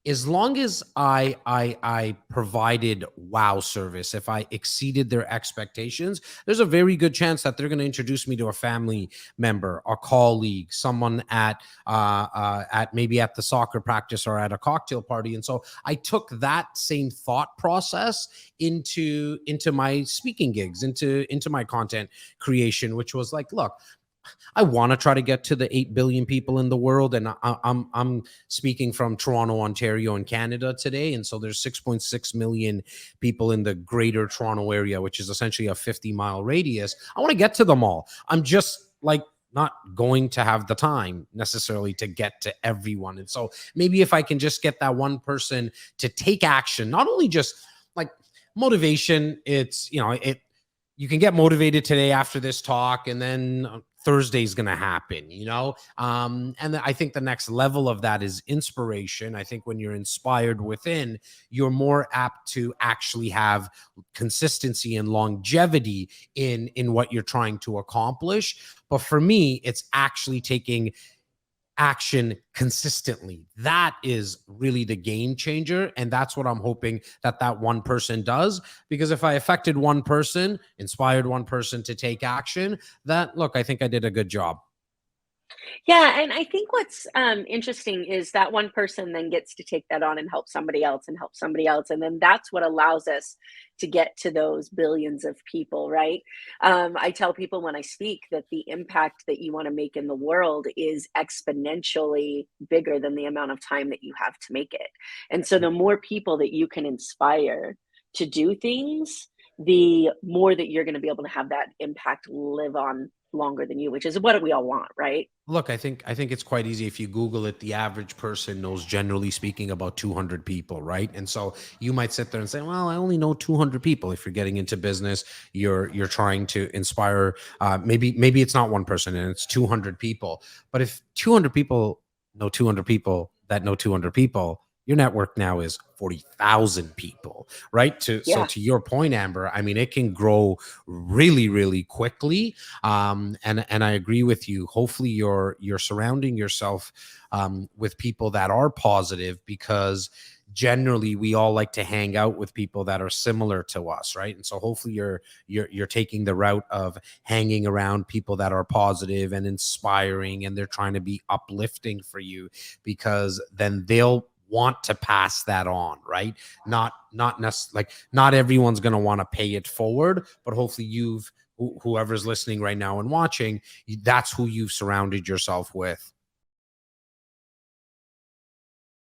as long as I provided wow service, if I exceeded their expectations, there's a very good chance that they're going to introduce me to a family member, a colleague, someone at maybe at the soccer practice or at a cocktail party. And so I took that same thought process into my speaking gigs, into my content creation, which was like, look, I want to try to get to the 8 billion people in the world. And I'm speaking from Toronto, Ontario, and Canada today. And so there's 6.6 million people in the greater Toronto area, which is essentially a 50-mile radius. I want to get to them all. I'm just like not going to have the time necessarily to get to everyone. And so maybe if I can just get that one person to take action, not only just like motivation, it's, you can get motivated today after this talk, and then Thursday's going to happen, and I think the next level of that is inspiration. I think when you're inspired within, you're more apt to actually have consistency and longevity in what you're trying to accomplish. But for me, it's actually taking action consistently. That is really the game changer. And that's what I'm hoping that one person does. Because if I affected one person, inspired one person to take action, I think I did a good job. Yeah, and I think what's interesting is that one person then gets to take that on and help somebody else and help somebody else, and then that's what allows us to get to those billions of people, right? I tell people when I speak that the impact that you want to make in the world is exponentially bigger than the amount of time that you have to make it. And so the more people that you can inspire to do things, the more that you're going to be able to have that impact live on longer than you, which is what we all want, right? Look, I think it's quite easy. If you Google it, the average person knows, generally speaking, about 200 people, right? And so you might sit there and say, "Well, I only know 200 people." If you're getting into business, you're trying to inspire. Maybe it's not one person and it's 200 people. But if 200 people know 200 people that know 200 people, your network now is 40,000 people, right? So Yeah. to your point, Amber, I mean, it can grow really, really quickly. And I agree with you. Hopefully you're surrounding yourself with people that are positive, because generally we all like to hang out with people that are similar to us, right? And so hopefully you're taking the route of hanging around people that are positive and inspiring, and they're trying to be uplifting for you, because then they'll want to pass that on, right? Not necessarily, like, not everyone's going to want to pay it forward, but hopefully whoever's listening right now and watching, that's who you've surrounded yourself with.